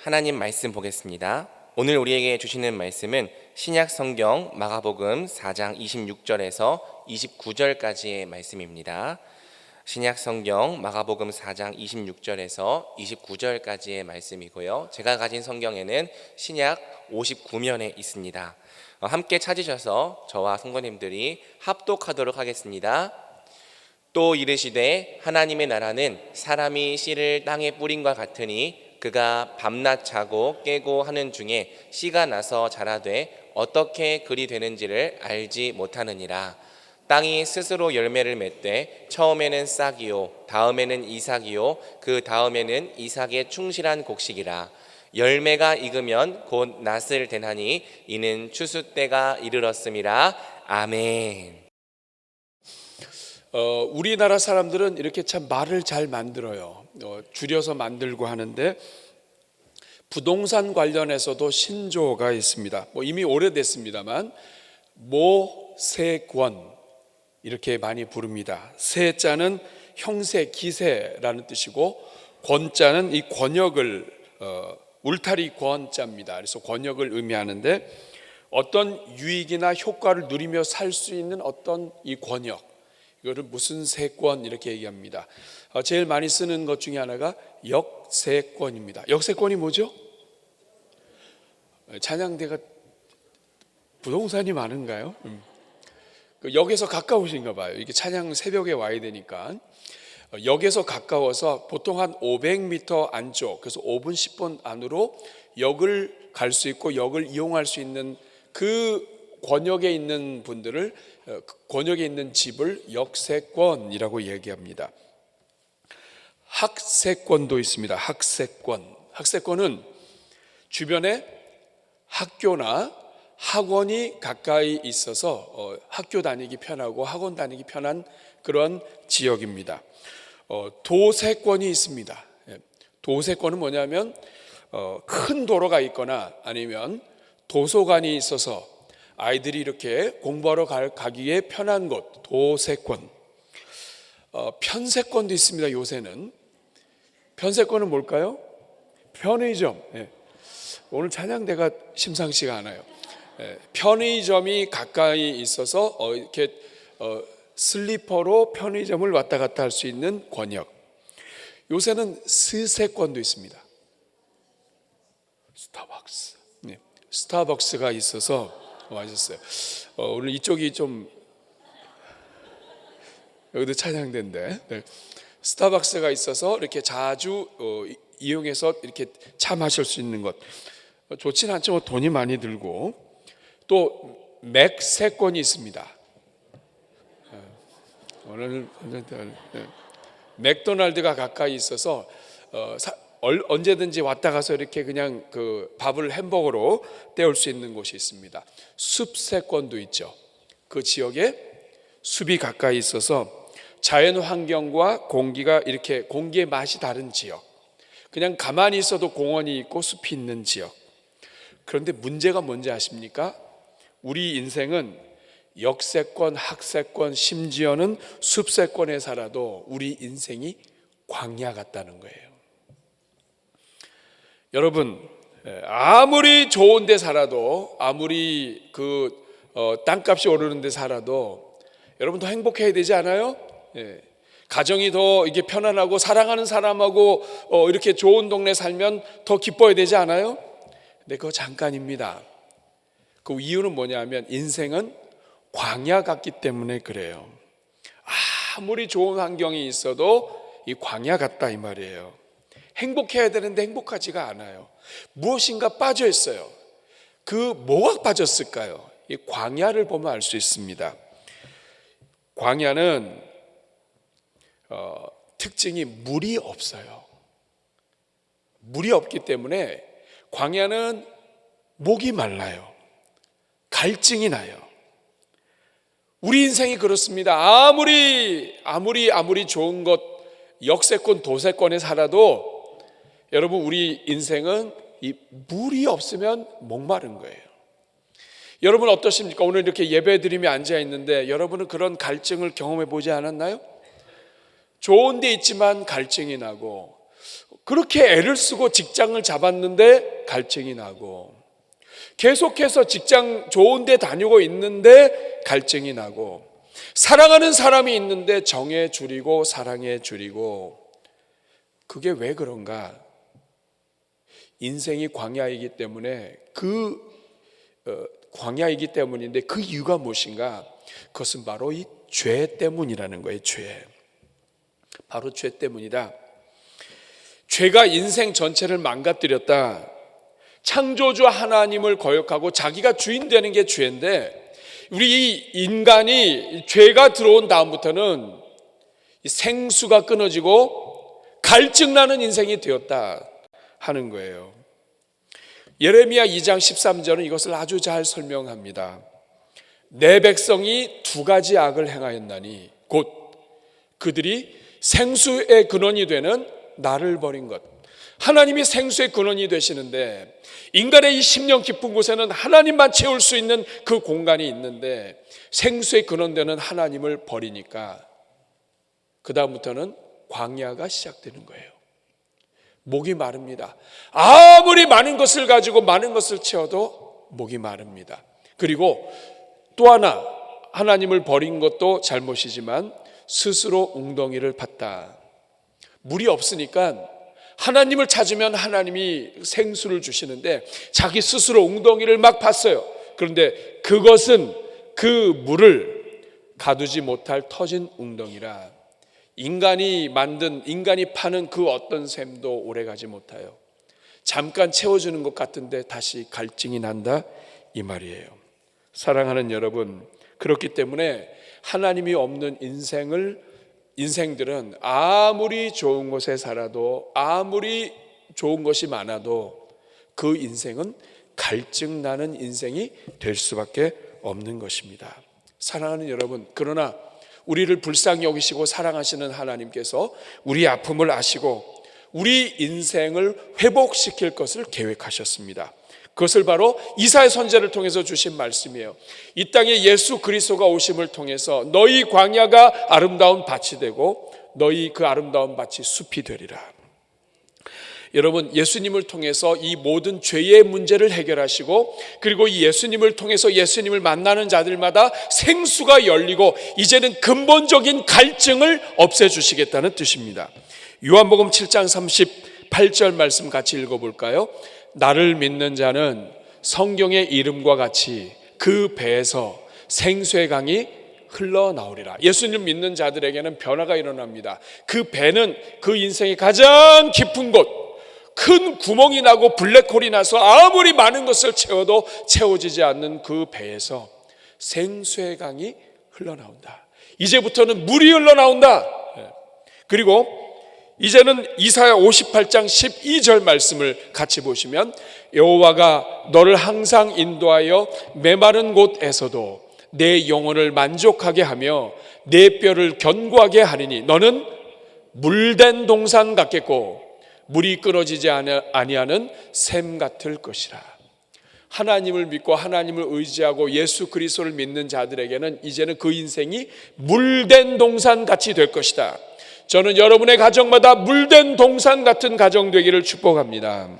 하나님 말씀 보겠습니다. 오늘 우리에게 주시는 말씀은 신약 성경 마가복음 4장 26절에서 29절까지의 말씀입니다. 신약 성경 마가복음 4장 26절에서 29절까지의 말씀이고요. 제가 가진 성경에는 신약 59면에 있습니다. 함께 찾으셔서 저와 성도님들이 합독하도록 하겠습니다. 또 이르시되 하나님의 나라는 사람이 씨를 땅에 뿌림과 같으니 그가 밤낮 자고 깨고 하는 중에 씨가 나서 자라되 어떻게 그리 되는지를 알지 못하느니라. 땅이 스스로 열매를 맺되 처음에는 싹이요 다음에는 이삭이요 그 다음에는 이삭의 충실한 곡식이라. 열매가 익으면 곧 낫을 대나니 이는 추수 때가 이르렀음이라. 아멘. 우리나라 사람들은 이렇게 참 말을 잘 만들어요. 줄여서 만들고 하는데 부동산 관련해서도 신조어가 있습니다. 이미 오래됐습니다만 모세권 이렇게 많이 부릅니다. 세자는 형세, 기세라는 뜻이고 권자는 이 권역을 울타리 권자입니다. 그래서 권역을 의미하는데 어떤 유익이나 효과를 누리며 살 수 있는 어떤 이 권역, 이거를 무슨 세권 이렇게 얘기합니다. 제일 많이 쓰는 것 중에 하나가 역세권입니다. 역세권이 뭐죠? 찬양대가 부동산이 많은가요? 역에서 가까우신가 봐요. 이게 찬양 새벽에 와야 되니까 역에서 가까워서 보통 한 500m 안쪽, 그래서 5분 10분 안으로 역을 갈 수 있고 역을 이용할 수 있는 그 권역에 있는 분들을, 권역에 있는 집을 역세권이라고 얘기합니다. 학세권도 있습니다. 학세권은 주변에 학교나 학원이 가까이 있어서 학교 다니기 편하고 학원 다니기 편한 그런 지역입니다. 도세권이 있습니다. 도세권은 뭐냐면 큰 도로가 있거나 아니면 도서관이 있어서 아이들이 이렇게 공부하러 가기에 편한 곳, 도세권. 편세권도 있습니다. 요새는 편세권은 뭘까요? 편의점. 오늘 찬양대가 심상치가 않아요. 편의점이 가까이 있어서 이렇게 슬리퍼로 편의점을 왔다 갔다 할 수 있는 권역. 요새는 스세권도 있습니다. 스타벅스가 있어서 맛있어요. 오늘 이쪽이 좀 여기도 찬양대인데 스타벅스가 있어서 이렇게 자주 이용해서 이렇게 차 마실 수 있는 것 좋진 않지만 돈이 많이 들고, 또 맥세권이 있습니다. 오늘 맥도날드가 가까이 있어서 언제든지 왔다 가서 이렇게 그냥 그 밥을 햄버거로 때울 수 있는 곳이 있습니다. 숲세권도 있죠. 그 지역에 숲이 가까이 있어서 자연 환경과 공기가 이렇게 공기의 맛이 다른 지역, 그냥 가만히 있어도 공원이 있고 숲이 있는 지역. 그런데 문제가 뭔지 아십니까? 우리 인생은 역세권, 학세권, 심지어는 숲세권에 살아도 우리 인생이 광야 같다는 거예요. 여러분, 아무리 좋은 데 살아도, 아무리 땅값이 오르는 데 살아도 여러분 더 행복해야 되지 않아요? 가정이 더 이게 편안하고 사랑하는 사람하고 이렇게 좋은 동네 살면 더 기뻐야 되지 않아요? 근데 그거 잠깐입니다. 그 이유는 뭐냐면 인생은 광야 같기 때문에 그래요. 아무리 좋은 환경이 있어도 이 광야 같다 이 말이에요. 행복해야 되는데 행복하지가 않아요. 무엇인가 빠져 있어요. 그 뭐가 빠졌을까요? 이 광야를 보면 알 수 있습니다. 광야는 특징이 물이 없어요. 물이 없기 때문에 광야는 목이 말라요. 갈증이 나요. 우리 인생이 그렇습니다. 아무리 좋은 것, 역세권, 도세권에 살아도 여러분 우리 인생은 이 물이 없으면 목마른 거예요. 여러분 어떠십니까? 오늘 이렇게 예배 드리며 앉아 있는데 여러분은 그런 갈증을 경험해 보지 않았나요? 좋은 데 있지만 갈증이 나고 그렇게 애를 쓰고 직장을 잡았는데 갈증이 나고, 계속해서 직장 좋은 데 다니고 있는데 갈증이 나고, 사랑하는 사람이 있는데 정에 줄이고 사랑에 줄이고. 그게 왜 그런가? 인생이 광야이기 때문에, 광야이기 때문인데 그 이유가 무엇인가? 그것은 바로 이 죄 때문이라는 거예요. 죄. 바로 죄 때문이다. 죄가 인생 전체를 망가뜨렸다. 창조주 하나님을 거역하고 자기가 주인 되는 게 죄인데, 우리 이 인간이 죄가 들어온 다음부터는 생수가 끊어지고 갈증나는 인생이 되었다 하는 거예요. 예레미야 2장 13절은 이것을 아주 잘 설명합니다. 내 백성이 두 가지 악을 행하였나니 곧 그들이 생수의 근원이 되는 나를 버린 것. 하나님이 생수의 근원이 되시는데, 인간의 이 심령 깊은 곳에는 하나님만 채울 수 있는 그 공간이 있는데, 생수의 근원되는 하나님을 버리니까 그 다음부터는 광야가 시작되는 거예요. 목이 마릅니다. 아무리 많은 것을 가지고 많은 것을 채워도 목이 마릅니다. 그리고 또 하나, 하나님을 버린 것도 잘못이지만 스스로 웅덩이를 팠다. 물이 없으니까 하나님을 찾으면 하나님이 생수를 주시는데 자기 스스로 웅덩이를 막 팠어요. 그런데 그것은 그 물을 가두지 못할 터진 웅덩이라, 인간이 파는 그 어떤 샘도 오래가지 못해요. 잠깐 채워주는 것 같은데 다시 갈증이 난다, 이 말이에요. 사랑하는 여러분, 그렇기 때문에 하나님이 없는 인생들은 아무리 좋은 곳에 살아도, 아무리 좋은 것이 많아도 그 인생은 갈증 나는 인생이 될 수밖에 없는 것입니다. 사랑하는 여러분, 그러나 우리를 불쌍히 여기시고 사랑하시는 하나님께서 우리 아픔을 아시고 우리 인생을 회복시킬 것을 계획하셨습니다. 그것을 바로 이사야 선지자를 통해서 주신 말씀이에요. 이 땅에 예수 그리스도가 오심을 통해서 너희 광야가 아름다운 밭이 되고 너희 그 아름다운 밭이 숲이 되리라. 여러분, 예수님을 통해서 이 모든 죄의 문제를 해결하시고, 그리고 이 예수님을 통해서 예수님을 만나는 자들마다 생수가 열리고 이제는 근본적인 갈증을 없애주시겠다는 뜻입니다. 요한복음 7장 38절 말씀 같이 읽어볼까요? 나를 믿는 자는 성경의 이름과 같이 그 배에서 생수의 강이 흘러나오리라. 예수님 믿는 자들에게는 변화가 일어납니다. 그 배는 그 인생의 가장 깊은 곳, 큰 구멍이 나고 블랙홀이 나서 아무리 많은 것을 채워도 채워지지 않는 그 배에서 생수의 강이 흘러나온다. 이제부터는 물이 흘러나온다. 그리고 이제는 이사야 58장 12절 말씀을 같이 보시면, 여호와가 너를 항상 인도하여 메마른 곳에서도 내 영혼을 만족하게 하며 내 뼈를 견고하게 하리니 너는 물된 동산 같겠고 물이 끊어지지 아니하는 샘 같을 것이라. 하나님을 믿고 하나님을 의지하고 예수 그리스도를 믿는 자들에게는 이제는 그 인생이 물된 동산 같이 될 것이다. 저는 여러분의 가정마다 물된 동산 같은 가정 되기를 축복합니다.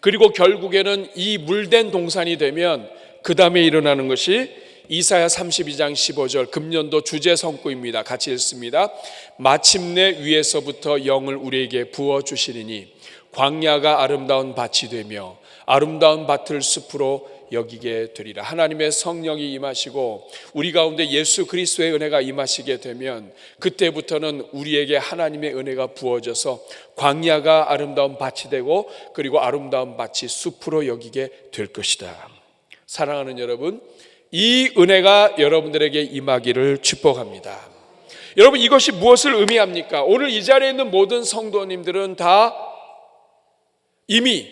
그리고 결국에는 이 물된 동산이 되면 그 다음에 일어나는 것이 이사야 32장 15절 금년도 주제 성구입니다. 같이 읽습니다. 마침내 위에서부터 영을 우리에게 부어주시리니 광야가 아름다운 밭이 되며 아름다운 밭을 숲으로 여기게 되리라. 하나님의 성령이 임하시고 우리 가운데 예수 그리스도의 은혜가 임하시게 되면 그때부터는 우리에게 하나님의 은혜가 부어져서 광야가 아름다운 밭이 되고 그리고 아름다운 밭이 숲으로 여기게 될 것이다. 사랑하는 여러분, 이 은혜가 여러분들에게 임하기를 축복합니다. 여러분, 이것이 무엇을 의미합니까? 오늘 이 자리에 있는 모든 성도님들은 다 이미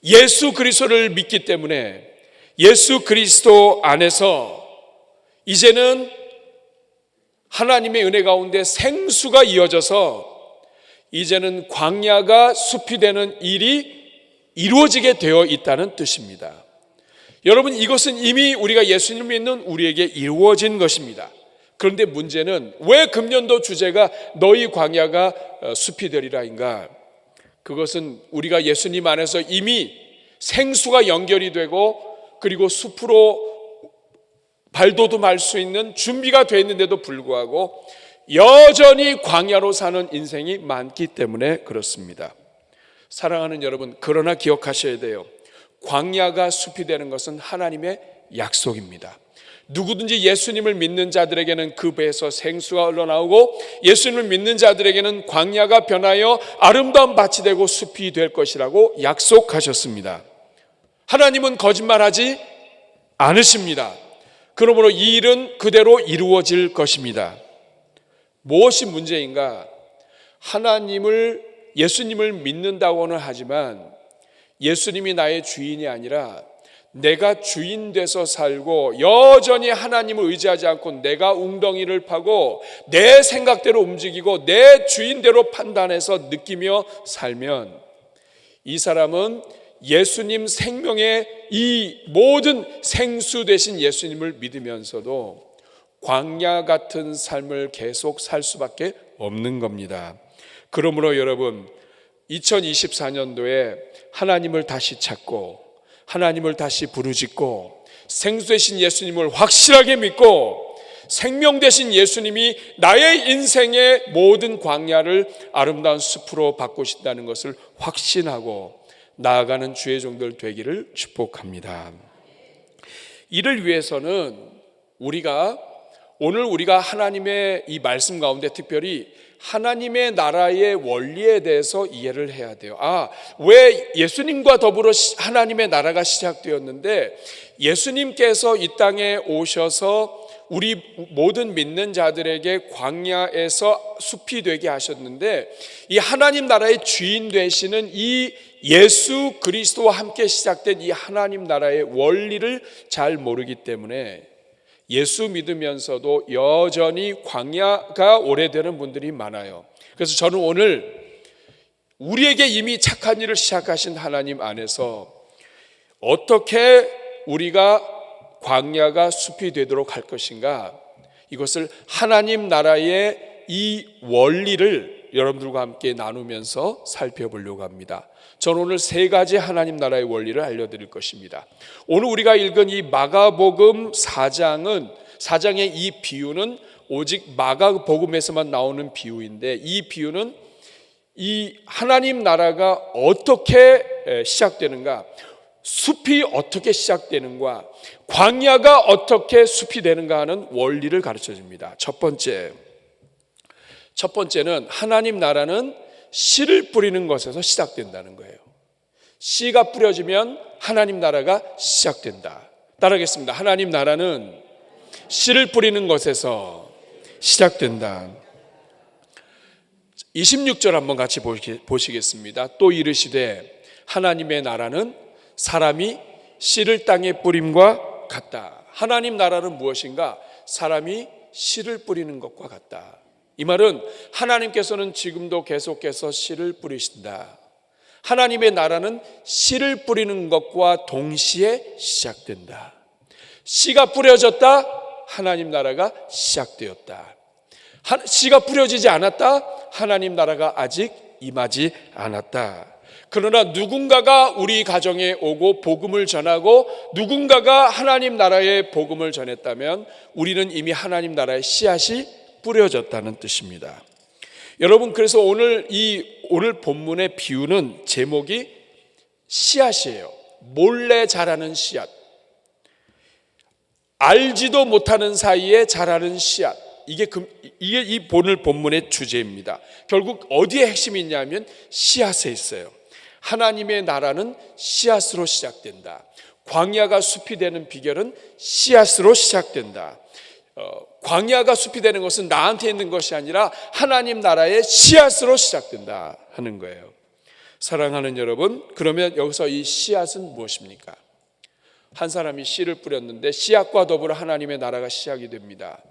예수 그리스도를 믿기 때문에 예수 그리스도 안에서 이제는 하나님의 은혜 가운데 생수가 이어져서 이제는 광야가 숲이 되는 일이 이루어지게 되어 있다는 뜻입니다. 여러분, 이것은 이미 우리가 예수님을 믿는 우리에게 이루어진 것입니다. 그런데 문제는 왜 금년도 주제가 너희 광야가 숲이 되리라인가? 그것은 우리가 예수님 안에서 이미 생수가 연결이 되고 그리고 숲으로 발돋움할 수 있는 준비가 되어 있는데도 불구하고 여전히 광야로 사는 인생이 많기 때문에 그렇습니다. 사랑하는 여러분, 그러나 기억하셔야 돼요. 광야가 숲이 되는 것은 하나님의 약속입니다. 누구든지 예수님을 믿는 자들에게는 그 배에서 생수가 흘러나오고 예수님을 믿는 자들에게는 광야가 변하여 아름다운 밭이 되고 숲이 될 것이라고 약속하셨습니다. 하나님은 거짓말하지 않으십니다. 그러므로 이 일은 그대로 이루어질 것입니다. 무엇이 문제인가? 예수님을 믿는다고는 하지만 예수님이 나의 주인이 아니라 내가 주인 돼서 살고 여전히 하나님을 의지하지 않고 내가 웅덩이를 파고 내 생각대로 움직이고 내 주인대로 판단해서 느끼며 살면 이 사람은 예수님 생명의 이 모든 생수 되신 예수님을 믿으면서도 광야 같은 삶을 계속 살 수밖에 없는 겁니다. 그러므로 여러분, 2024년도에 하나님을 다시 찾고 하나님을 다시 부르짖고 생수 되신 예수님을 확실하게 믿고 생명 되신 예수님이 나의 인생의 모든 광야를 아름다운 숲으로 바꾸신다는 것을 확신하고 나아가는 주의 종들 되기를 축복합니다. 이를 위해서는 오늘 우리가 하나님의 이 말씀 가운데 특별히 하나님의 나라의 원리에 대해서 이해를 해야 돼요. 왜 예수님과 더불어 하나님의 나라가 시작되었는데 예수님께서 이 땅에 오셔서 우리 모든 믿는 자들에게 광야에서 숲이 되게 하셨는데 이 하나님 나라의 주인 되시는 이 예수 그리스도와 함께 시작된 이 하나님 나라의 원리를 잘 모르기 때문에 예수 믿으면서도 여전히 광야가 오래되는 분들이 많아요. 그래서 저는 오늘 우리에게 이미 착한 일을 시작하신 하나님 안에서 어떻게 우리가 광야가 숲이 되도록 할 것인가, 이것을 하나님 나라의 이 원리를 여러분들과 함께 나누면서 살펴보려고 합니다. 저는 오늘 세 가지 하나님 나라의 원리를 알려드릴 것입니다. 오늘 우리가 읽은 이 마가복음 4장의 이 비유는 오직 마가복음에서만 나오는 비유인데 이 비유는 이 하나님 나라가 어떻게 시작되는가, 숲이 어떻게 시작되는가, 광야가 어떻게 숲이 되는가 하는 원리를 가르쳐 줍니다. 첫 번째는 하나님 나라는 씨를 뿌리는 것에서 시작된다는 거예요. 씨가 뿌려지면 하나님 나라가 시작된다. 따라하겠습니다. 하나님 나라는 씨를 뿌리는 것에서 시작된다. 26절 한번 같이 보시겠습니다. 또 이르시되 하나님의 나라는 사람이 씨를 땅에 뿌림과 같다. 하나님 나라는 무엇인가? 사람이 씨를 뿌리는 것과 같다. 이 말은 하나님께서는 지금도 계속해서 씨를 뿌리신다. 하나님의 나라는 씨를 뿌리는 것과 동시에 시작된다. 씨가 뿌려졌다, 하나님 나라가 시작되었다. 씨가 뿌려지지 않았다, 하나님 나라가 아직 임하지 않았다. 그러나 누군가가 우리 가정에 오고 복음을 전하고 누군가가 하나님 나라의 복음을 전했다면 우리는 이미 하나님 나라의 씨앗이 뿌려졌다는 뜻입니다. 여러분, 그래서 오늘 본문의 비유는 제목이 씨앗이에요. 몰래 자라는 씨앗. 알지도 못하는 사이에 자라는 씨앗. 이게 이 본문의 주제입니다. 결국 어디에 핵심이 있냐면 씨앗에 있어요. 하나님의 나라는 씨앗으로 시작된다. 광야가 숲이 되는 비결은 씨앗으로 시작된다. 광야가 숲이 되는 것은 나한테 있는 것이 아니라 하나님 나라의 씨앗으로 시작된다 하는 거예요. 사랑하는 여러분, 그러면 여기서 이 씨앗은 무엇입니까? 한 사람이 씨를 뿌렸는데 씨앗과 더불어 하나님의 나라가 시작이 됩니다.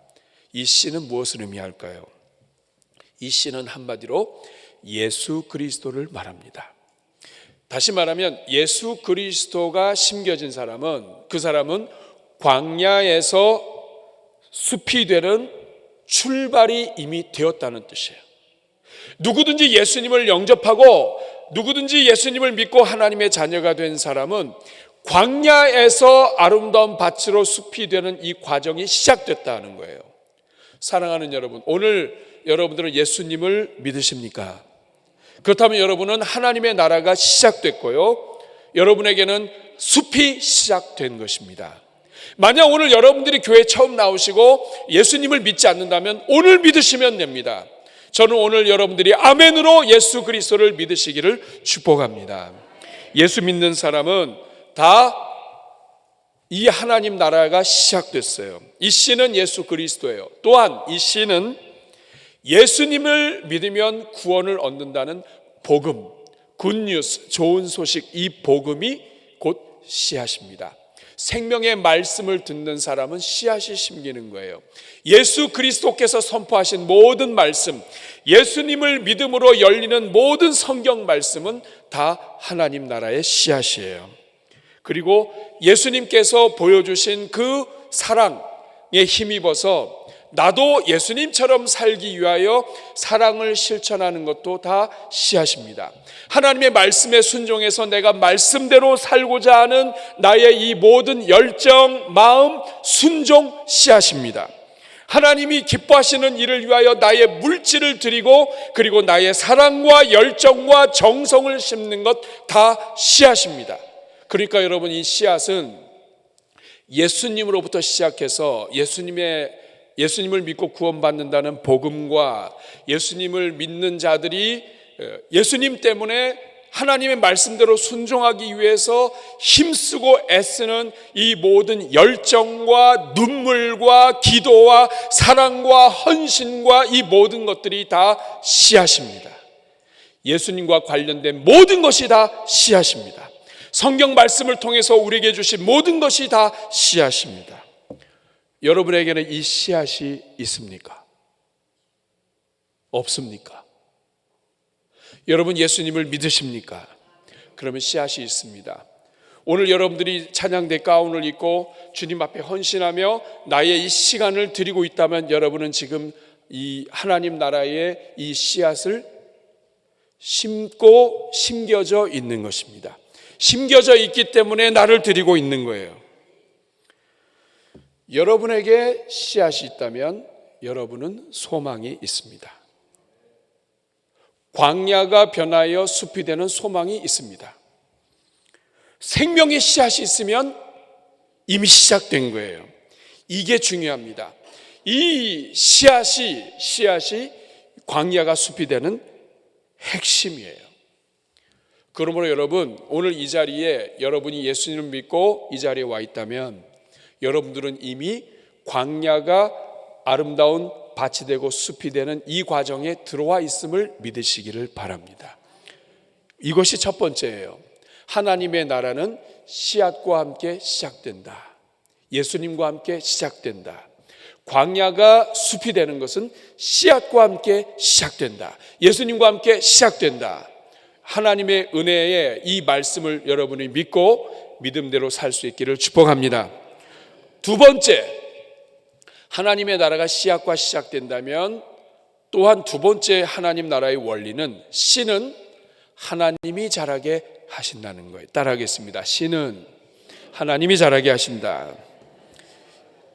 이 씨는 무엇을 의미할까요? 이 씨는 한마디로 예수 그리스도를 말합니다. 다시 말하면 예수 그리스도가 심겨진 사람은, 그 사람은 광야에서 숲이 되는 출발이 이미 되었다는 뜻이에요. 누구든지 예수님을 영접하고 누구든지 예수님을 믿고 하나님의 자녀가 된 사람은 광야에서 아름다운 밭으로 숲이 되는 이 과정이 시작됐다는 거예요. 사랑하는 여러분, 오늘 여러분들은 예수님을 믿으십니까? 그렇다면 여러분은 하나님의 나라가 시작됐고요, 여러분에게는 숲이 시작된 것입니다. 만약 오늘 여러분들이 교회 처음 나오시고 예수님을 믿지 않는다면 오늘 믿으시면 됩니다. 저는 오늘 여러분들이 아멘으로 예수 그리스도를 믿으시기를 축복합니다. 예수 믿는 사람은 다 이 하나님 나라가 시작됐어요. 이 씨는 예수 그리스도예요. 또한 이 씨는 예수님을 믿으면 구원을 얻는다는 복음, 굿뉴스, 좋은 소식, 이 복음이 곧 씨앗입니다. 생명의 말씀을 듣는 사람은 씨앗이 심기는 거예요. 예수 그리스도께서 선포하신 모든 말씀, 예수님을 믿음으로 열리는 모든 성경 말씀은 다 하나님 나라의 씨앗이에요. 그리고 예수님께서 보여주신 그 사랑에 힘입어서 나도 예수님처럼 살기 위하여 사랑을 실천하는 것도 다 씨앗입니다. 하나님의 말씀에 순종해서 내가 말씀대로 살고자 하는 나의 이 모든 열정, 마음, 순종 씨앗입니다. 하나님이 기뻐하시는 일을 위하여 나의 물질을 드리고 그리고 나의 사랑과 열정과 정성을 심는 것 다 씨앗입니다. 그러니까 여러분, 이 씨앗은 예수님으로부터 시작해서 예수님을 믿고 구원받는다는 복음과 예수님을 믿는 자들이 예수님 때문에 하나님의 말씀대로 순종하기 위해서 힘쓰고 애쓰는 이 모든 열정과 눈물과 기도와 사랑과 헌신과 이 모든 것들이 다 씨앗입니다. 예수님과 관련된 모든 것이 다 씨앗입니다. 성경 말씀을 통해서 우리에게 주신 모든 것이 다 씨앗입니다. 여러분에게는 이 씨앗이 있습니까? 없습니까? 여러분 예수님을 믿으십니까? 그러면 씨앗이 있습니다. 오늘 여러분들이 찬양대 가운을 입고 주님 앞에 헌신하며 나의 이 시간을 드리고 있다면 여러분은 지금 이 하나님 나라의 이 씨앗을 심고 심겨져 있는 것입니다. 심겨져 있기 때문에 나를 드리고 있는 거예요. 여러분에게 씨앗이 있다면 여러분은 소망이 있습니다. 광야가 변하여 숲이 되는 소망이 있습니다. 생명의 씨앗이 있으면 이미 시작된 거예요. 이게 중요합니다. 이 씨앗이 광야가 숲이 되는 핵심이에요. 그러므로 여러분, 오늘 이 자리에 여러분이 예수님을 믿고 이 자리에 와 있다면 여러분들은 이미 광야가 아름다운 밭이 되고 숲이 되는 이 과정에 들어와 있음을 믿으시기를 바랍니다. 이것이 첫 번째예요. 하나님의 나라는 씨앗과 함께 시작된다. 예수님과 함께 시작된다. 광야가 숲이 되는 것은 씨앗과 함께 시작된다. 예수님과 함께 시작된다. 하나님의 은혜의 이 말씀을 여러분이 믿고 믿음대로 살 수 있기를 축복합니다. 두 번째, 하나님의 나라가 씨앗과 시작된다면 또한 두 번째 하나님 나라의 원리는 씨는 하나님이 자라게 하신다는 거예요. 따라하겠습니다. 씨는 하나님이 자라게 하신다.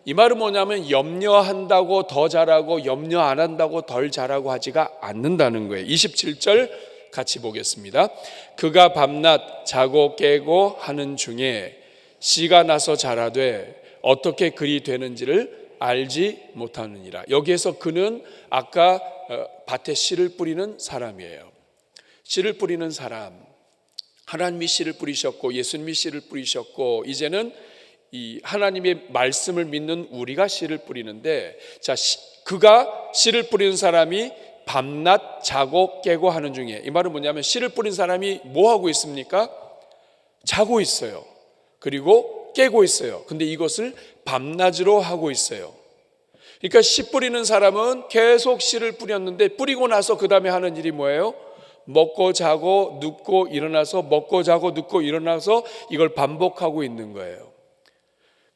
이 말은 뭐냐면 염려한다고 더 자라고 염려 안 한다고 덜 자라고 하지가 않는다는 거예요. 27절 같이 보겠습니다. 그가 밤낮 자고 깨고 하는 중에 씨가 나서 자라되 어떻게 그리 되는지를 알지 못하느니라. 여기에서 그는 아까 밭에 씨를 뿌리는 사람이에요. 씨를 뿌리는 사람. 하나님이 씨를 뿌리셨고 예수님이 씨를 뿌리셨고 이제는 이 하나님의 말씀을 믿는 우리가 씨를 뿌리는데, 자, 그가 씨를 뿌리는 사람이 밤낮 자고 깨고 하는 중에, 이 말은 뭐냐면 씨를 뿌린 사람이 뭐 하고 있습니까? 자고 있어요. 그리고 깨고 있어요. 근데 이것을 밤낮으로 하고 있어요. 그러니까 씨 뿌리는 사람은 계속 씨를 뿌렸는데 뿌리고 나서 그 다음에 하는 일이 뭐예요? 먹고 자고 눕고 일어나서 먹고 자고 눕고 일어나서 이걸 반복하고 있는 거예요.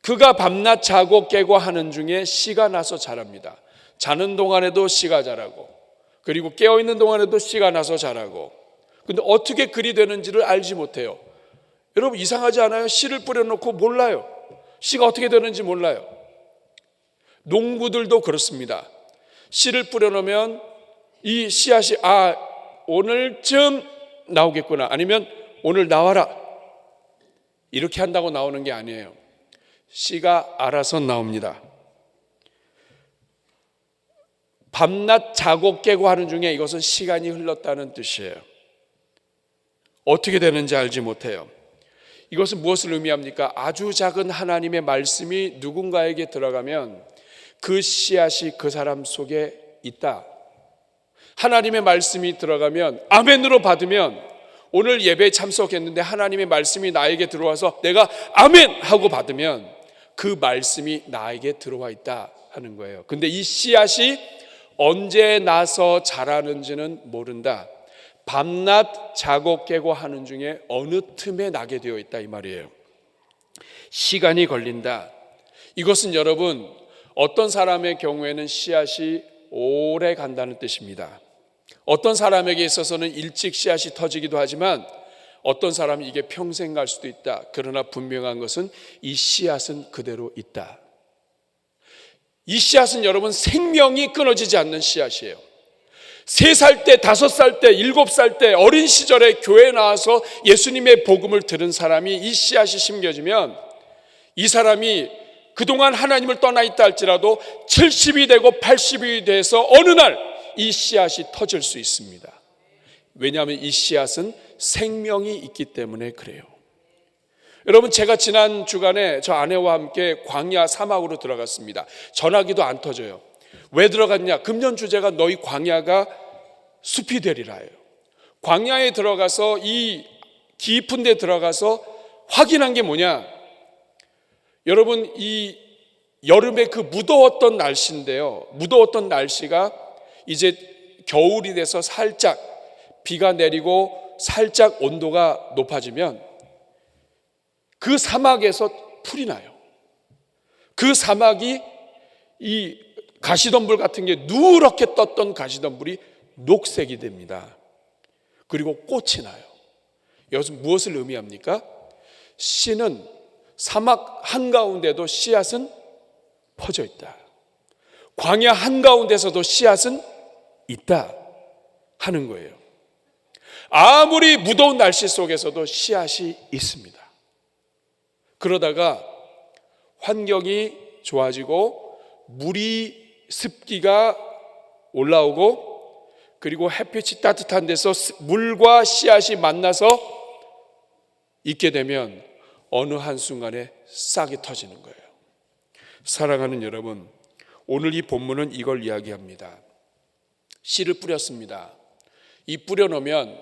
그가 밤낮 자고 깨고 하는 중에 씨가 나서 자랍니다. 자는 동안에도 씨가 자라고 그리고 깨어있는 동안에도 씨가 나서 자라고 근데 어떻게 그리 되는지를 알지 못해요. 여러분 이상하지 않아요? 씨를 뿌려놓고 몰라요. 씨가 어떻게 되는지 몰라요. 농부들도 그렇습니다. 씨를 뿌려놓으면 이 씨앗이 오늘쯤 나오겠구나, 아니면 오늘 나와라, 이렇게 한다고 나오는 게 아니에요. 씨가 알아서 나옵니다. 밤낮 자고 깨고 하는 중에 이것은 시간이 흘렀다는 뜻이에요. 어떻게 되는지 알지 못해요. 이것은 무엇을 의미합니까? 아주 작은 하나님의 말씀이 누군가에게 들어가면 그 씨앗이 그 사람 속에 있다. 하나님의 말씀이 들어가면 아멘으로 받으면, 오늘 예배에 참석했는데 하나님의 말씀이 나에게 들어와서 내가 아멘 하고 받으면 그 말씀이 나에게 들어와 있다 하는 거예요. 근데 이 씨앗이 언제 나서 자라는지는 모른다. 밤낮 자고 깨고 하는 중에 어느 틈에 나게 되어 있다 이 말이에요. 시간이 걸린다. 이것은 여러분 어떤 사람의 경우에는 씨앗이 오래 간다는 뜻입니다. 어떤 사람에게 있어서는 일찍 씨앗이 터지기도 하지만 어떤 사람은 이게 평생 갈 수도 있다. 그러나 분명한 것은 이 씨앗은 그대로 있다. 이 씨앗은 여러분 생명이 끊어지지 않는 씨앗이에요. 3살 때, 5살 때, 7살 때 어린 시절에 교회에 나와서 예수님의 복음을 들은 사람이 이 씨앗이 심겨지면 이 사람이 그동안 하나님을 떠나 있다 할지라도 70이 되고 80이 돼서 어느 날 이 씨앗이 터질 수 있습니다. 왜냐하면 이 씨앗은 생명이 있기 때문에 그래요. 여러분 제가 지난 주간에 저 아내와 함께 광야 사막으로 들어갔습니다. 전화기도 안 터져요. 왜 들어갔냐? 금년 주제가 너희 광야가 숲이 되리라예요. 광야에 들어가서 이 깊은 데 들어가서 확인한 게 뭐냐? 여러분 이 여름에 그 무더웠던 날씨인데요. 무더웠던 날씨가 이제 겨울이 돼서 살짝 비가 내리고 살짝 온도가 높아지면 그 사막에서 풀이 나요. 그 사막이 이 가시덤불 같은 게 누렇게 떴던 가시덤불이 녹색이 됩니다. 그리고 꽃이 나요. 이것은 무엇을 의미합니까? 씨는 사막 한가운데도 씨앗은 퍼져 있다. 광야 한가운데서도 씨앗은 있다 하는 거예요. 아무리 무더운 날씨 속에서도 씨앗이 있습니다. 그러다가 환경이 좋아지고 물이 습기가 올라오고 그리고 햇빛이 따뜻한 데서 물과 씨앗이 만나서 있게 되면 어느 한순간에 싹이 터지는 거예요. 사랑하는 여러분, 오늘 이 본문은 이걸 이야기합니다. 씨를 뿌렸습니다. 이 뿌려놓으면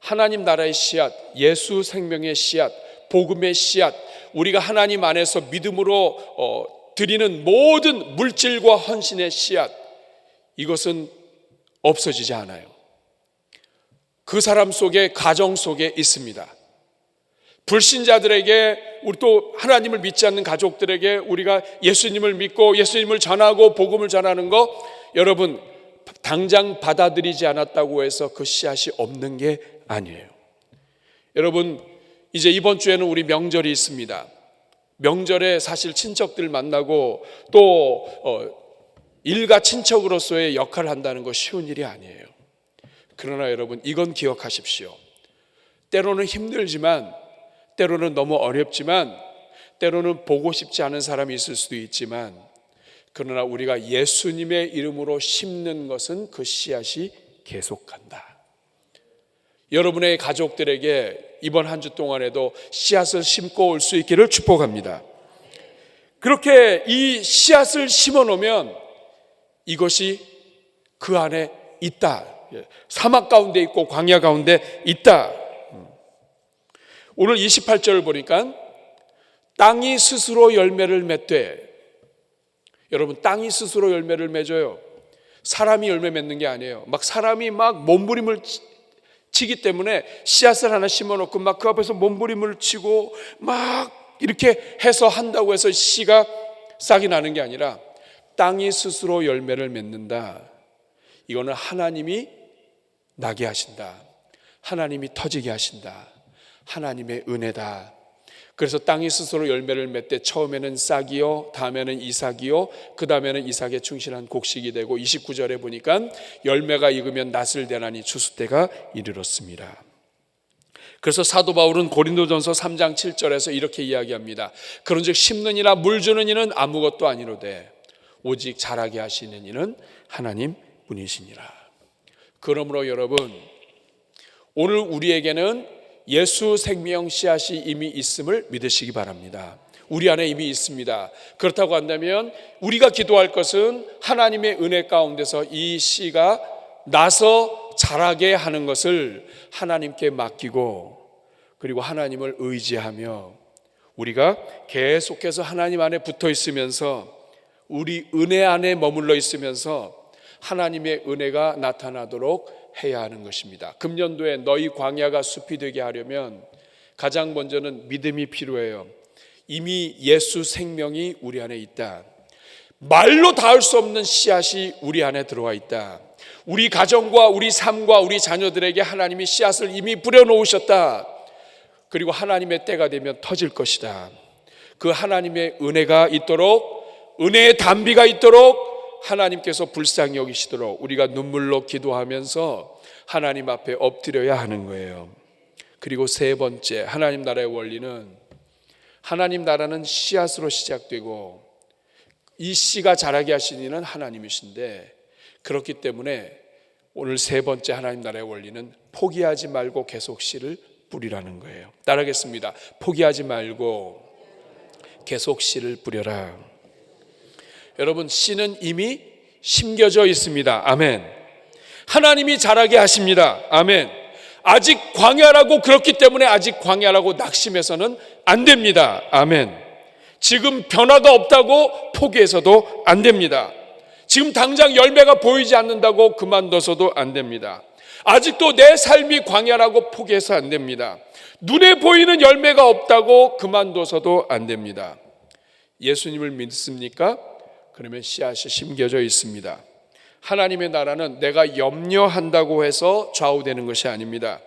하나님 나라의 씨앗, 예수 생명의 씨앗, 복음의 씨앗, 우리가 하나님 안에서 믿음으로 드리는 모든 물질과 헌신의 씨앗, 이것은 없어지지 않아요. 그 사람 속에, 가정 속에 있습니다. 불신자들에게, 우리 또 하나님을 믿지 않는 가족들에게 우리가 예수님을 믿고 예수님을 전하고 복음을 전하는 거, 여러분 당장 받아들이지 않았다고 해서 그 씨앗이 없는 게 아니에요. 여러분 이제 이번 주에는 우리 명절이 있습니다. 명절에 사실 친척들 만나고 또 일가 친척으로서의 역할을 한다는 거 쉬운 일이 아니에요. 그러나 여러분 이건 기억하십시오. 때로는 힘들지만, 때로는 너무 어렵지만, 때로는 보고 싶지 않은 사람이 있을 수도 있지만, 그러나 우리가 예수님의 이름으로 심는 것은 그 씨앗이 계속간다. 여러분의 가족들에게 이번 한 주 동안에도 씨앗을 심고 올 수 있기를 축복합니다. 그렇게 이 씨앗을 심어 놓으면 이것이 그 안에 있다. 사막 가운데 있고 광야 가운데 있다. 오늘 28절을 보니까 땅이 스스로 열매를 맺되, 여러분 땅이 스스로 열매를 맺어요. 사람이 열매 맺는 게 아니에요. 막 사람이 막 몸부림을 치기 때문에 씨앗을 하나 심어놓고 막 그 앞에서 몸부림을 치고 막 이렇게 해서 한다고 해서 씨가 싹이 나는 게 아니라 땅이 스스로 열매를 맺는다. 이거는 하나님이 나게 하신다. 하나님이 터지게 하신다. 하나님의 은혜다. 그래서 땅이 스스로 열매를 맺되 처음에는 싹이요, 다음에는 이삭이요, 그 다음에는 이삭에 충실한 곡식이 되고 29절에 보니까 열매가 익으면 낫을 대나니 추수 때가 이르렀습니다. 그래서 사도 바울은 고린도전서 3장 7절에서 이렇게 이야기합니다. 그런즉 심는 이나 물 주는 이는 아무것도 아니로되 오직 자라게 하시는 이는 하나님 분이시니라. 그러므로 여러분, 오늘 우리에게는 예수 생명 씨앗이 이미 있음을 믿으시기 바랍니다. 우리 안에 이미 있습니다. 그렇다고 한다면 우리가 기도할 것은 하나님의 은혜 가운데서 이 씨가 나서 자라게 하는 것을 하나님께 맡기고, 그리고 하나님을 의지하며 우리가 계속해서 하나님 안에 붙어 있으면서 우리 은혜 안에 머물러 있으면서 하나님의 은혜가 나타나도록 해야 하는 것입니다. 금년도에 너희 광야가 숲이 되게 하려면 가장 먼저는 믿음이 필요해요. 이미 예수 생명이 우리 안에 있다. 말로 닿을 수 없는 씨앗이 우리 안에 들어와 있다. 우리 가정과 우리 삶과 우리 자녀들에게 하나님이 씨앗을 이미 뿌려놓으셨다. 그리고 하나님의 때가 되면 터질 것이다. 그 하나님의 은혜가 있도록, 은혜의 단비가 있도록 하나님께서 불쌍히 여기시도록 우리가 눈물로 기도하면서 하나님 앞에 엎드려야 하는 거예요. 그리고 세 번째, 하나님 나라의 원리는, 하나님 나라는 씨앗으로 시작되고 이 씨가 자라게 하시는 이는 하나님이신데, 그렇기 때문에 오늘 세 번째 하나님 나라의 원리는 포기하지 말고 계속 씨를 뿌리라는 거예요. 따라하겠습니다. 포기하지 말고 계속 씨를 뿌려라. 여러분, 씨는 이미 심겨져 있습니다. 아멘. 하나님이 자라게 하십니다. 아멘. 아직 광야라고, 그렇기 때문에 아직 광야라고 낙심해서는 안 됩니다. 아멘. 지금 변화가 없다고 포기해서도 안 됩니다. 지금 당장 열매가 보이지 않는다고 그만둬서도 안 됩니다. 아직도 내 삶이 광야라고 포기해서 안 됩니다. 눈에 보이는 열매가 없다고 그만둬서도 안 됩니다. 예수님을 믿습니까? 그러면 씨앗이 심겨져 있습니다. 하나님의 나라는 내가 염려한다고 해서 좌우되는 것이 아닙니다.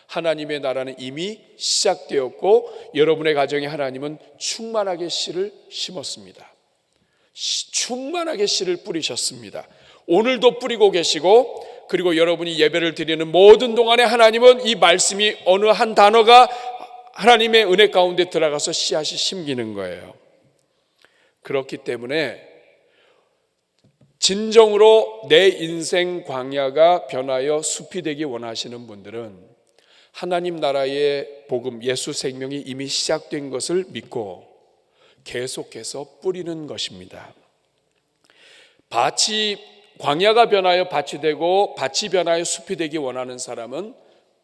하나님의 나라는 이미 시작되었고 여러분의 가정에 하나님은 충만하게 씨를 심었습니다. 충만하게 씨를 뿌리셨습니다. 오늘도 뿌리고 계시고, 그리고 여러분이 예배를 드리는 모든 동안에 하나님은 이 말씀이 어느 한 단어가 하나님의 은혜 가운데 들어가서 씨앗이 심기는 거예요. 그렇기 때문에 진정으로 내 인생 광야가 변하여 숲이 되기 원하시는 분들은 하나님 나라의 복음, 예수 생명이 이미 시작된 것을 믿고 계속해서 뿌리는 것입니다. 밭이, 광야가 변하여 밭이 되고 밭이 변하여 숲이 되기 원하는 사람은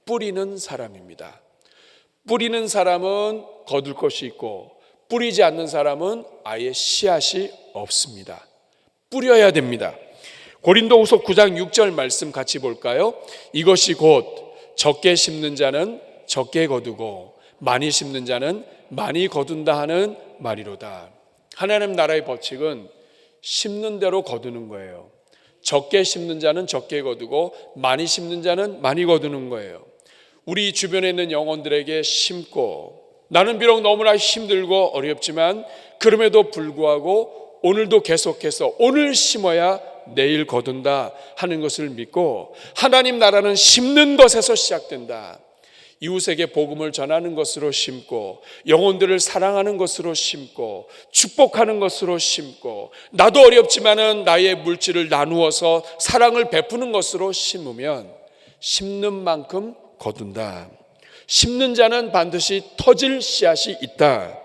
뿌리는 사람입니다. 뿌리는 사람은 거둘 것이 있고 뿌리지 않는 사람은 아예 씨앗이 없습니다. 뿌려야 됩니다. 고린도후서 9장 6절 말씀 같이 볼까요? 이것이 곧 적게 심는 자는 적게 거두고 많이 심는 자는 많이 거둔다 하는 말이로다. 하나님 나라의 법칙은 심는 대로 거두는 거예요. 적게 심는 자는 적게 거두고 많이 심는 자는 많이 거두는 거예요. 우리 주변에 있는 영혼들에게 심고, 나는 비록 너무나 힘들고 어렵지만 그럼에도 불구하고 오늘도 계속해서 오늘 심어야 내일 거둔다 하는 것을 믿고, 하나님 나라는 심는 것에서 시작된다. 이웃에게 복음을 전하는 것으로 심고, 영혼들을 사랑하는 것으로 심고, 축복하는 것으로 심고, 나도 어렵지만은 나의 물질을 나누어서 사랑을 베푸는 것으로 심으면 심는 만큼 거둔다. 심는 자는 반드시 터질 씨앗이 있다.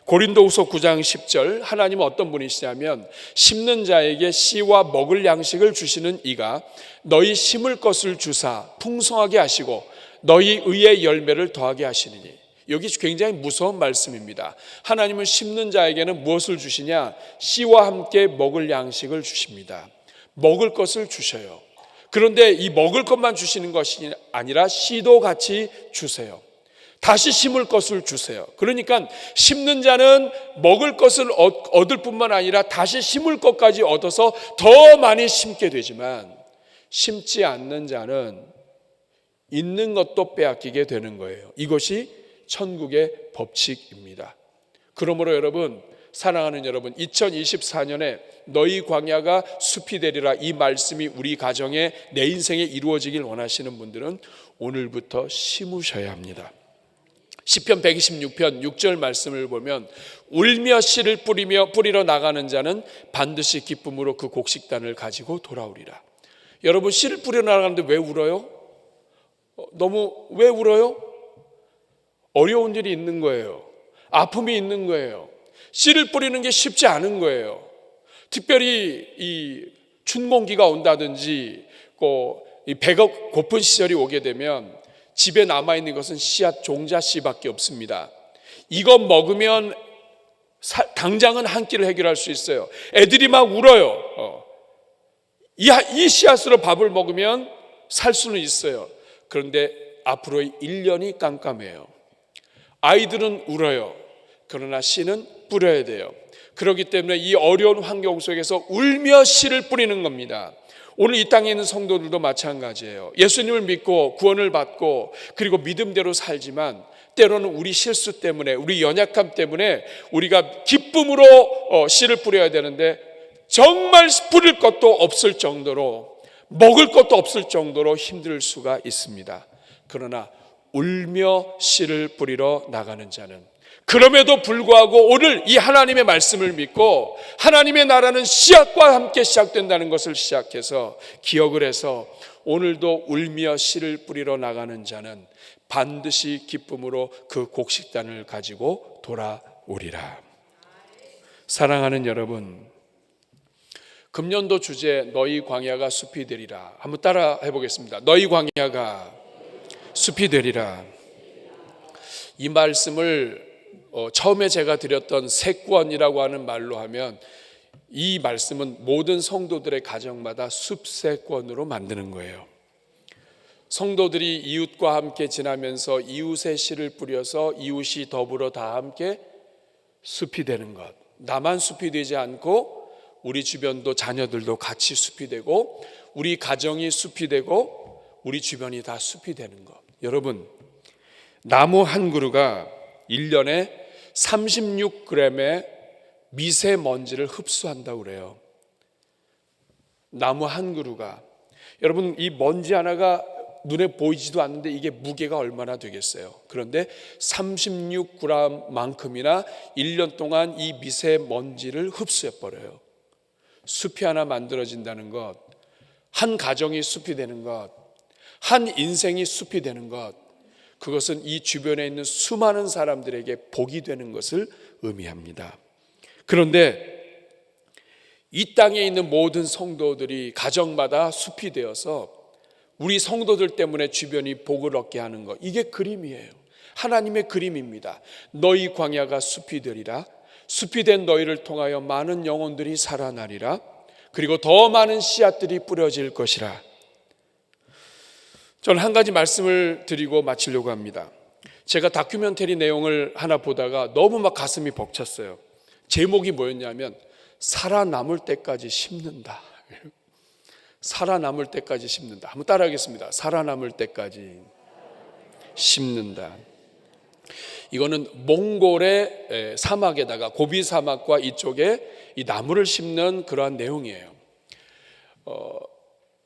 고린도후서 9장 10절, 하나님은 어떤 분이시냐면 심는 자에게 씨와 먹을 양식을 주시는 이가 너희 심을 것을 주사 풍성하게 하시고 너희 의의 열매를 더하게 하시느니. 여기 굉장히 무서운 말씀입니다. 하나님은 심는 자에게는 무엇을 주시냐? 씨와 함께 먹을 양식을 주십니다. 먹을 것을 주셔요. 그런데 이 먹을 것만 주시는 것이 아니라 씨도 같이 주세요. 다시 심을 것을 주세요. 그러니까 심는 자는 먹을 것을 얻을 뿐만 아니라 다시 심을 것까지 얻어서 더 많이 심게 되지만, 심지 않는 자는 있는 것도 빼앗기게 되는 거예요. 이것이 천국의 법칙입니다. 그러므로 여러분, 사랑하는 여러분, 2024년에 너희 광야가 숲이 되리라, 이 말씀이 우리 가정에, 내 인생에 이루어지길 원하시는 분들은 오늘부터 심으셔야 합니다. 시편 126편 6절 말씀을 보면 울며 씨를 뿌리러 나가는 자는 반드시 기쁨으로 그 곡식단을 가지고 돌아오리라. 여러분, 씨를 뿌리러 나가는데 왜 울어요? 왜 울어요? 어려운 일이 있는 거예요. 아픔이 있는 거예요. 씨를 뿌리는 게 쉽지 않은 거예요. 특별히 이 춘공기가 온다든지 이 배가 고픈 시절이 오게 되면 집에 남아있는 것은 씨앗, 종자 씨밖에 없습니다. 이것 먹으면 당장은 한 끼를 해결할 수 있어요. 애들이 막 울어요. 이 씨앗으로 밥을 먹으면 살 수는 있어요. 그런데 앞으로의 1년이 깜깜해요. 아이들은 울어요. 그러나 씨는 뿌려야 돼요. 그렇기 때문에 이 어려운 환경 속에서 울며 씨를 뿌리는 겁니다. 오늘 이 땅에 있는 성도들도 마찬가지예요. 예수님을 믿고 구원을 받고 그리고 믿음대로 살지만 때로는 우리 실수 때문에, 우리 연약함 때문에 우리가 기쁨으로 씨를 뿌려야 되는데 정말 뿌릴 것도 없을 정도로, 먹을 것도 없을 정도로 힘들 수가 있습니다. 그러나 울며 씨를 뿌리러 나가는 자는, 그럼에도 불구하고 오늘 이 하나님의 말씀을 믿고 하나님의 나라는 씨앗과 함께 시작된다는 것을 시작해서 기억을 해서 오늘도 울며 씨를 뿌리러 나가는 자는 반드시 기쁨으로 그 곡식단을 가지고 돌아오리라. 사랑하는 여러분, 금년도 주제 너희 광야가 숲이 되리라. 한번 따라 해보겠습니다. 너희 광야가 숲이 되리라. 이 말씀을 처음에 제가 드렸던 세권이라고 하는 말로 하면 이 말씀은 모든 성도들의 가정마다 숲세권으로 만드는 거예요. 성도들이 이웃과 함께 지나면서 이웃의 씨를 뿌려서 이웃이 더불어 다 함께 숲이 되는 것. 나만 숲이 되지 않고 우리 주변도, 자녀들도 같이 숲이 되고 우리 가정이 숲이 되고 우리 주변이 다 숲이 되는 것. 여러분, 나무 한 그루가 1년에 36g의 미세먼지를 흡수한다고 그래요. 나무 한 그루가. 여러분, 이 먼지 하나가 눈에 보이지도 않는데 이게 무게가 얼마나 되겠어요? 그런데 36g만큼이나 1년 동안 이 미세먼지를 흡수해버려요. 숲이 하나 만들어진다는 것, 한 가정이 숲이 되는 것, 한 인생이 숲이 되는 것, 그것은 이 주변에 있는 수많은 사람들에게 복이 되는 것을 의미합니다. 그런데 이 땅에 있는 모든 성도들이 가정마다 숲이 되어서 우리 성도들 때문에 주변이 복을 얻게 하는 것, 이게 그림이에요. 하나님의 그림입니다. 너희 광야가 숲이 되리라. 숲이 된 너희를 통하여 많은 영혼들이 살아나리라. 그리고 더 많은 씨앗들이 뿌려질 것이라. 저는 한 가지 말씀을 드리고 마치려고 합니다. 제가 다큐멘터리 내용을 하나 보다가 너무 막 가슴이 벅찼어요. 제목이 뭐였냐면 살아남을 때까지 심는다. 살아남을 때까지 심는다. 한번 따라하겠습니다. 살아남을 때까지 심는다. 이거는 몽골의 사막에다가, 고비 사막과 이쪽에 이 나무를 심는 그러한 내용이에요.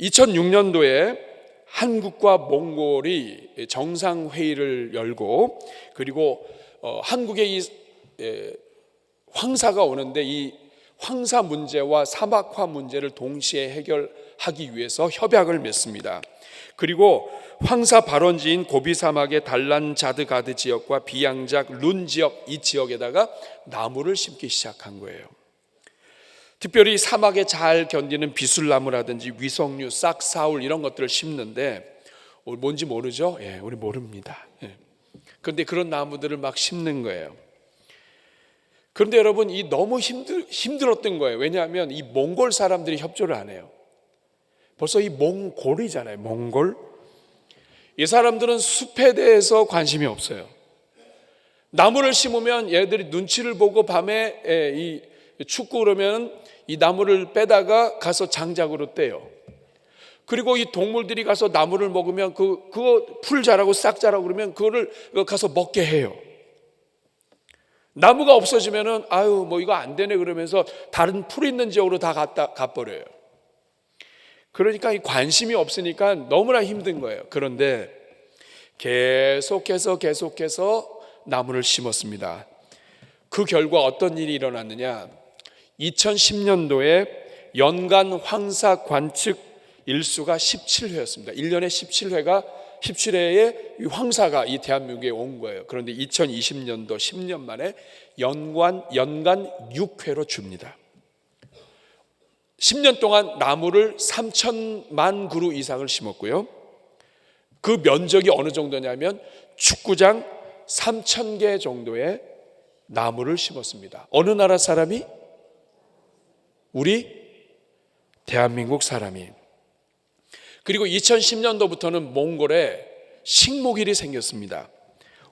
2006년도에 한국과 몽골이 정상회의를 열고, 그리고 한국에 이 황사가 오는데 이 황사 문제와 사막화 문제를 동시에 해결하기 위해서 협약을 맺습니다. 그리고 황사 발원지인 고비 사막의 달란 자드가드 지역과 비양작 룬 지역, 이 지역에다가 나무를 심기 시작한 거예요. 특별히 사막에 잘 견디는 비술나무라든지 위석류, 싹사울 이런 것들을 심는데 뭔지 모르죠? 예, 우리 모릅니다. 그런데 그런 나무들을 막 심는 거예요. 그런데 여러분, 이 너무 힘들었던 거예요. 왜냐하면 이 몽골 사람들이 협조를 안 해요. 벌써 이 몽골이잖아요. 몽골. 이 사람들은 숲에 대해서 관심이 없어요. 나무를 심으면 얘들이 눈치를 보고 밤에 이 춥고 그러면 이 나무를 빼다가 가서 장작으로 떼요. 그리고 이 동물들이 가서 나무를 먹으면 그거 풀 자라고 싹 자라고 그러면 그거를 가서 먹게 해요. 나무가 없어지면은 아유 뭐 이거 안 되네 그러면서 다른 풀 있는 지역으로 다 가버려요. 그러니까 이 관심이 없으니까 너무나 힘든 거예요. 그런데 계속해서 나무를 심었습니다. 그 결과 어떤 일이 일어났느냐? 2010년도에 연간 황사 관측 일수가 17회였습니다. 1년에 17회의 황사가 이 대한민국에 온 거예요. 그런데 2020년도 10년 만에 연간 6회로 줍니다. 10년 동안 나무를 3천만 그루 이상을 심었고요. 그 면적이 어느 정도냐면 축구장 3,000개 정도의 나무를 심었습니다. 어느 나라 사람이? 우리 대한민국 사람이. 그리고 2010년도부터는 몽골에 식목일이 생겼습니다.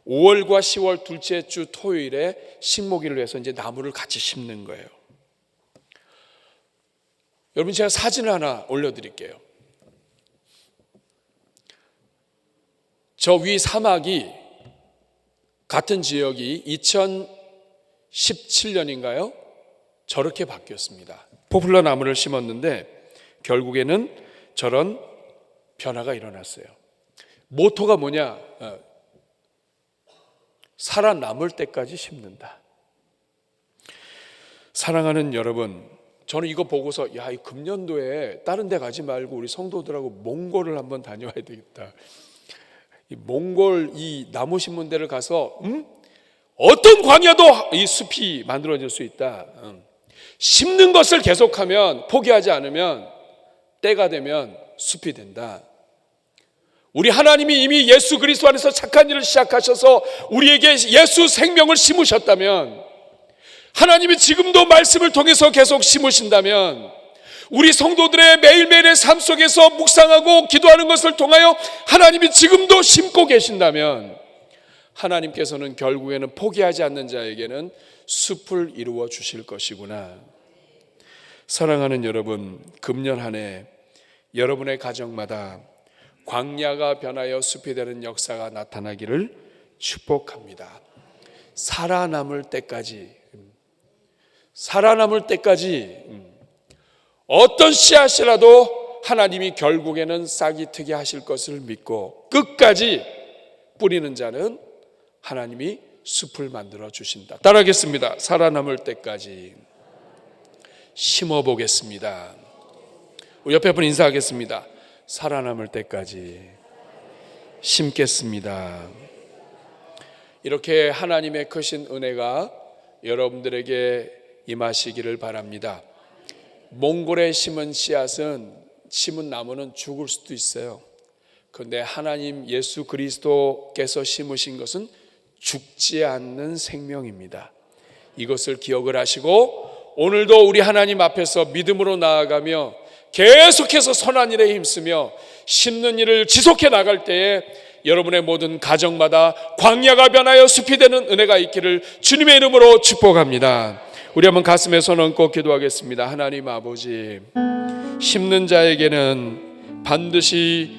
5월과 10월 둘째 주 토요일에 식목일을 해서 이제 나무를 같이 심는 거예요. 여러분 제가 사진을 하나 올려드릴게요. 저 위 사막이 같은 지역이 2017년인가요? 저렇게 바뀌었습니다. 포플러 나무를 심었는데 결국에는 저런 변화가 일어났어요. 모토가 뭐냐? 살아남을 때까지 심는다. 사랑하는 여러분, 저는 이거 보고서 야, 이 금년도에 다른 데 가지 말고 우리 성도들하고 몽골을 한번 다녀와야 되겠다. 이 몽골 이 나무 심은 데를 가서 어떤 광야도 이 숲이 만들어질 수 있다. 심는 것을 계속하면, 포기하지 않으면 때가 되면 숲이 된다. 우리 하나님이 이미 예수 그리스도 안에서 착한 일을 시작하셔서 우리에게 예수 생명을 심으셨다면, 하나님이 지금도 말씀을 통해서 계속 심으신다면, 우리 성도들의 매일매일의 삶 속에서 묵상하고 기도하는 것을 통하여 하나님이 지금도 심고 계신다면, 하나님께서는 결국에는 포기하지 않는 자에게는 숲을 이루어 주실 것이구나. 사랑하는 여러분, 금년 한 해 여러분의 가정마다 광야가 변하여 숲이 되는 역사가 나타나기를 축복합니다. 살아남을 때까지 어떤 씨앗이라도 하나님이 결국에는 싹이 트게 하실 것을 믿고 끝까지 뿌리는 자는 하나님이 숲을 만들어 주신다. 따라하겠습니다. 살아남을 때까지 심어보겠습니다. 우리 옆에 분 인사하겠습니다. 살아남을 때까지 심겠습니다. 이렇게 하나님의 크신 은혜가 여러분들에게 임하시기를 바랍니다. 몽골에 심은 씨앗은, 심은 나무는 죽을 수도 있어요. 그런데 하나님 예수 그리스도께서 심으신 것은 죽지 않는 생명입니다. 이것을 기억을 하시고 오늘도 우리 하나님 앞에서 믿음으로 나아가며 계속해서 선한 일에 힘쓰며 심는 일을 지속해 나갈 때에 여러분의 모든 가정마다 광야가 변하여 숲이 되는 은혜가 있기를 주님의 이름으로 축복합니다. 우리 한번 가슴에 손 얹고 기도하겠습니다. 하나님 아버지, 심는 자에게는 반드시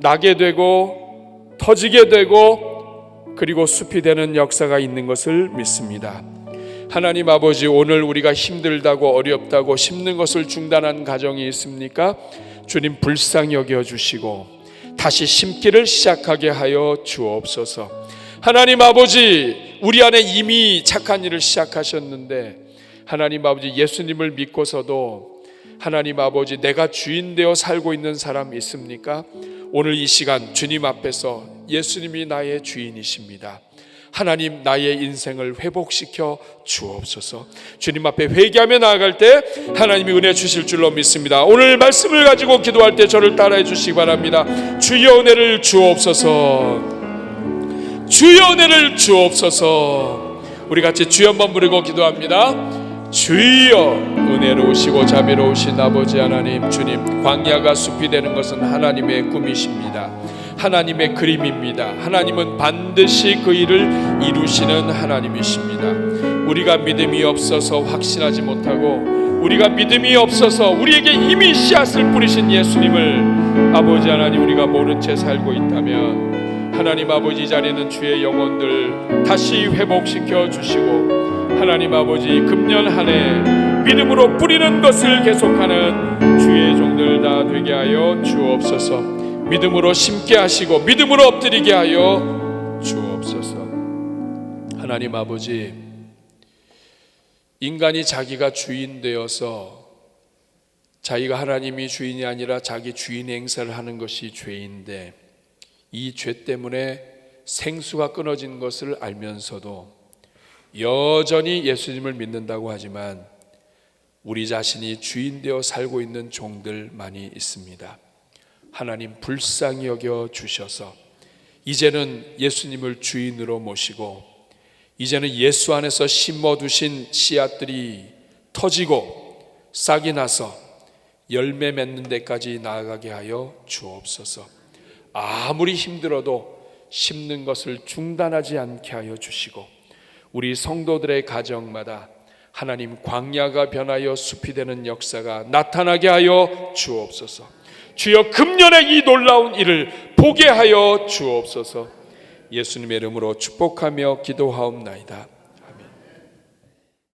나게 되고 터지게 되고 그리고 숲이 되는 역사가 있는 것을 믿습니다. 하나님 아버지, 오늘 우리가 힘들다고 어렵다고 심는 것을 중단한 가정이 있습니까? 주님 불쌍히 여겨주시고 다시 심기를 시작하게 하여 주옵소서. 하나님 아버지, 우리 안에 이미 착한 일을 시작하셨는데 하나님 아버지, 예수님을 믿고서도 하나님 아버지 내가 주인 되어 살고 있는 사람 있습니까? 오늘 이 시간 주님 앞에서 예수님이 나의 주인이십니다. 하나님, 나의 인생을 회복시켜 주옵소서. 주님 앞에 회개하며 나아갈 때 하나님이 은혜 주실 줄로 믿습니다. 오늘 말씀을 가지고 기도할 때 저를 따라해 주시기 바랍니다. 주여 은혜를 주옵소서. 주여 은혜를 주옵소서. 우리 같이 주여 한번 부르고 기도합니다. 주여, 은혜로우시고 자비로우신 아버지 하나님, 주님, 광야가 숲이 되는 것은 하나님의 꿈이십니다. 하나님의 그림입니다. 하나님은 반드시 그 일을 이루시는 하나님이십니다. 우리가 믿음이 없어서 확신하지 못하고 우리가 믿음이 없어서 우리에게 이미 씨앗을 뿌리신 예수님을 아버지 하나님 우리가 모른 채 살고 있다면 하나님 아버지 이 자리에는 주의 영혼들 다시 회복시켜 주시고 하나님 아버지 금년 한 해 믿음으로 뿌리는 것을 계속하는 주의 종들 다 되게 하여 주옵소서. 믿음으로 심게 하시고 믿음으로 엎드리게 하여 주옵소서. 하나님 아버지, 인간이 자기가 주인 되어서 자기가 하나님이 주인이 아니라 자기 주인 행사를 하는 것이 죄인데 이 죄 때문에 생수가 끊어진 것을 알면서도 여전히 예수님을 믿는다고 하지만 우리 자신이 주인 되어 살고 있는 종들 많이 있습니다. 하나님 불쌍히 여겨 주셔서 이제는 예수님을 주인으로 모시고 이제는 예수 안에서 심어두신 씨앗들이 터지고 싹이 나서 열매 맺는 데까지 나아가게 하여 주옵소서. 아무리 힘들어도 심는 것을 중단하지 않게 하여 주시고 우리 성도들의 가정마다 하나님 광야가 변하여 숲이 되는 역사가 나타나게 하여 주옵소서. 주여 금년의 이 놀라운 일을 보게 하여 주옵소서. 예수님의 이름으로 축복하며 기도하옵나이다.